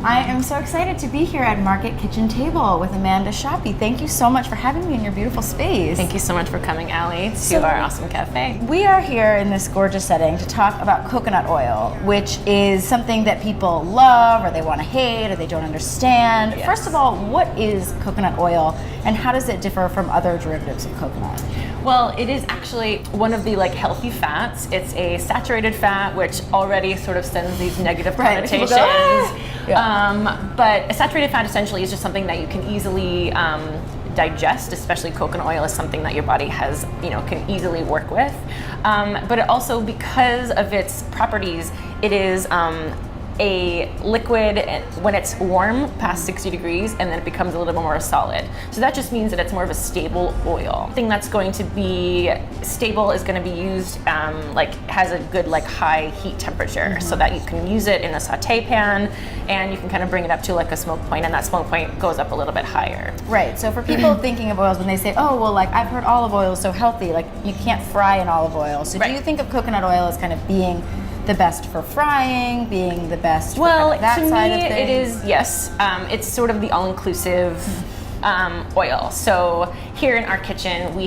I am so excited to be here at Market.Kitchen.Table with Amanda Shoppy. Thank you so much for having me in your beautiful space. Thank you so much for coming, Allie, to our awesome cafe. We are here in this gorgeous setting to talk about coconut oil, which is something that people love or they want to hate or they don't understand. Yes. First of all, what is coconut oil and how does it differ from other derivatives of coconut? Well, it is actually one of the healthy fats. It's a saturated fat, which already sort of sends these negative connotations. People go, "Ah!" Yeah. But a saturated fat essentially is just something that you can easily digest, especially coconut oil is something that your body has, can easily work with. But it also, because of its properties, it is a liquid when it's warm past 60 degrees, and then it becomes a little bit more solid. So that just means that it's more of a stable oil. The thing that's going to be stable is going to be used has a good high heat temperature, so that you can use it in a saute pan, and you can kind of bring it up to a smoke point, and that smoke point goes up a little bit higher. Right. So for people thinking of oils, when they say, "Oh, well, I've heard olive oil is so healthy," you can't fry in olive oil. So do you think of coconut oil as kind of being the best for frying, being the best for that side of things? It is, yes. It's sort of the all-inclusive oil. So here in our kitchen, we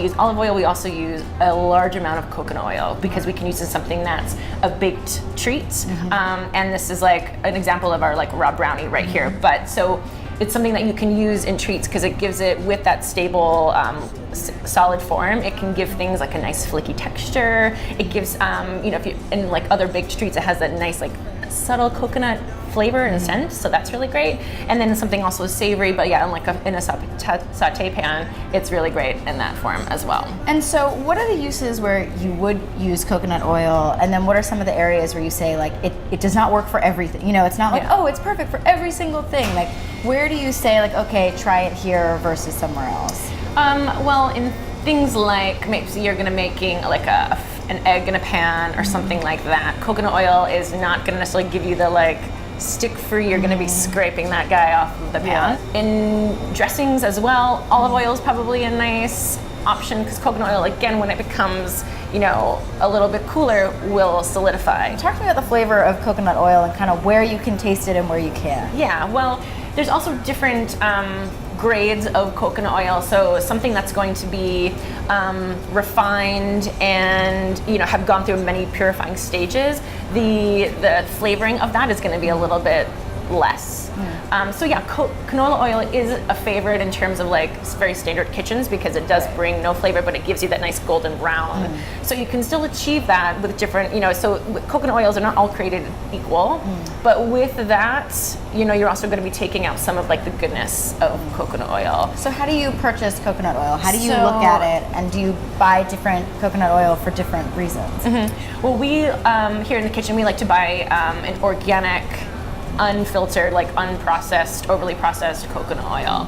use olive oil. We also use a large amount of coconut oil because we can use it in something that's a baked treat. And this is an example of our raw brownie right here. But so it's something that you can use in treats because it gives it, with that stable solid form, it can give things a nice flaky texture. It gives, if you in other baked treats, it has that nice subtle coconut flavor and scent, so that's really great. And then something also savory, but yeah, in a saute pan, it's really great in that form as well. And so what are the uses where you would use coconut oil, and then what are some of the areas where you say it does not work for everything? It's not oh, it's perfect for every single thing. Where do you say okay, try it here versus somewhere else? Well, in things maybe you're gonna making an egg in a pan or something like that, coconut oil is not gonna necessarily give you the stick free. You're gonna be scraping that guy off of the pan. In dressings as well, olive oil is probably a nice option because coconut oil, again, when it becomes a little bit cooler, will solidify. Talk to me about the flavor of coconut oil and kind of where you can taste it and where you can't. Yeah, well, there's also different grades of coconut oil. So something that's going to be refined and have gone through many purifying stages, the flavoring of that is going to be a little bit less. So yeah, canola oil is a favorite in terms of very standard kitchens because it does bring no flavor, but it gives you that nice golden brown. So you can still achieve that with different, so coconut oils are not all created equal, but with that, you're also going to be taking out some of the goodness of coconut oil. So how do you purchase coconut oil? How do you look at it, and do you buy different coconut oil for different reasons? Well, we here in the kitchen, we like to buy an organic, unfiltered, unprocessed, overly processed coconut oil.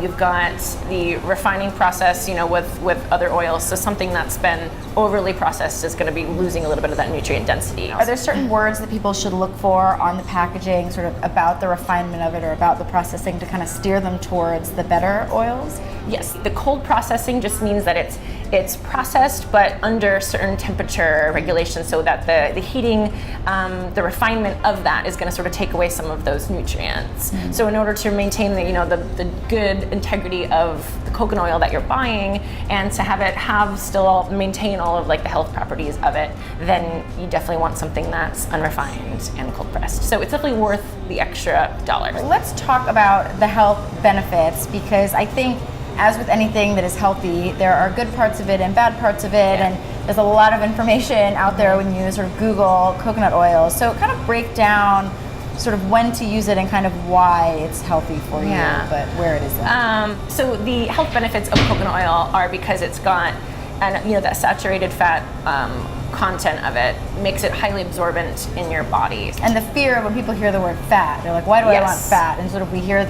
You've got the refining process, with other oils. So something that's been overly processed is going to be losing a little bit of that nutrient density. Are there certain words that people should look for on the packaging, sort of about the refinement of it or about the processing to kind of steer them towards the better oils? Yes, the cold processing just means that it's processed, but under certain temperature regulations, so that the heating, the refinement of that is going to sort of take away some of those nutrients. So in order to maintain the good integrity of the coconut oil that you're buying, and to have it maintain all of the health properties of it, then you definitely want something that's unrefined and cold pressed. So it's definitely worth the extra $. Let's talk about the health benefits, because I think, as with anything that is healthy, there are good parts of it and bad parts of it, and there's a lot of information out there when you sort of Google coconut oil. So kind of break down sort of when to use it and kind of why it's healthy for you, but where it isn't. So the health benefits of coconut oil are because it's got, that saturated fat content of it makes it highly absorbent in your body. And the fear when people hear the word fat, they're like, why do I want fat? And sort of we hear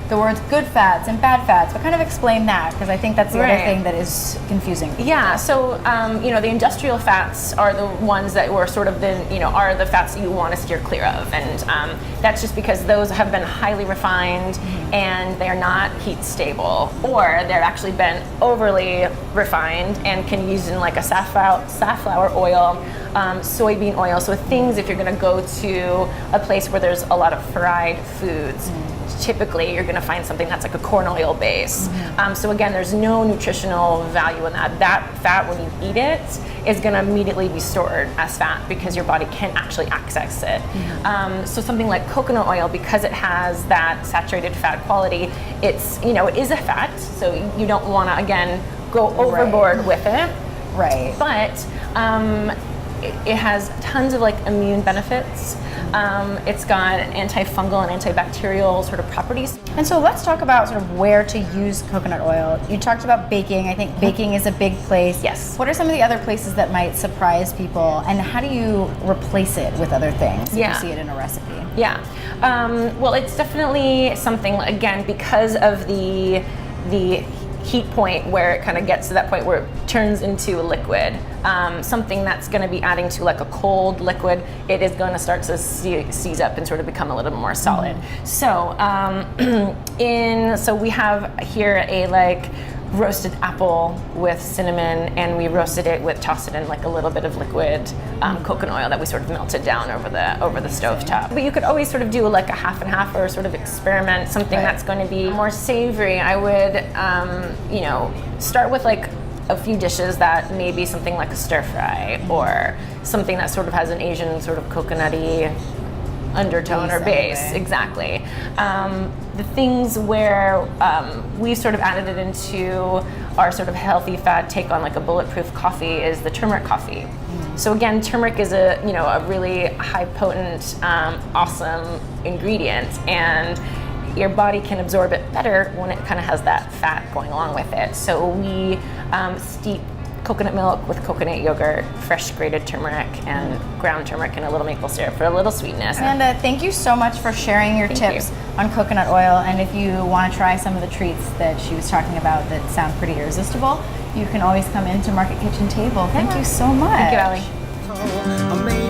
the words good fats and bad fats, but kind of explain that, because I think that's the other thing that is confusing. Yeah, so the industrial fats are the ones that were sort of are the fats that you want to steer clear of, and that's just because those have been highly refined and they're not heat stable, or they've actually been overly refined and can use in a safflower oil soybean oil. So things, if you're going to go to a place where there's a lot of fried foods, typically you're going to find something that's like a corn oil base. So again, there's no nutritional value in that. That fat, when you eat it, is going to immediately be stored as fat because your body can't actually access it. So something like coconut oil, because it has that saturated fat quality, it's, you know, it is a fat, so you don't want to, again, go overboard with it. Right. But it has tons of like immune benefits. It's got antifungal and antibacterial sort of properties. And so let's talk about sort of where to use coconut oil. You talked about baking. I think baking is a big place. Yes. What are some of the other places that might surprise people, and how do you replace it with other things if you see it in a recipe? Yeah. Well, it's definitely something, again, because of the heat point where it kind of gets to that point where it turns into a liquid. Something that's going to be adding to like a cold liquid, it is going to start to seize up and sort of become a little bit more solid. So so we have here a like roasted apple with cinnamon, and we roasted it with, tossed it in like a little bit of liquid coconut oil that we sort of melted down over the stove top. But you could always sort of do like a half and half, or sort of experiment something that's going to be more savory. I would, you know, start with like a few dishes that may be something like a stir fry, or something that sort of has an Asian sort of coconutty undertone or base. Exactly. The things where we sort of added it into our sort of healthy fat take on like a bulletproof coffee is the turmeric coffee. So again, turmeric is a really high potent, awesome ingredient, and your body can absorb it better when it kind of has that fat going along with it. So we steep coconut milk with coconut yogurt, fresh grated turmeric, and ground turmeric, and a little maple syrup for a little sweetness. Amanda, thank you so much for sharing your tips on coconut oil. And if you want to try some of the treats that she was talking about that sound pretty irresistible, you can always come into Market Kitchen Table. Thank you so much. Thank you, Allie.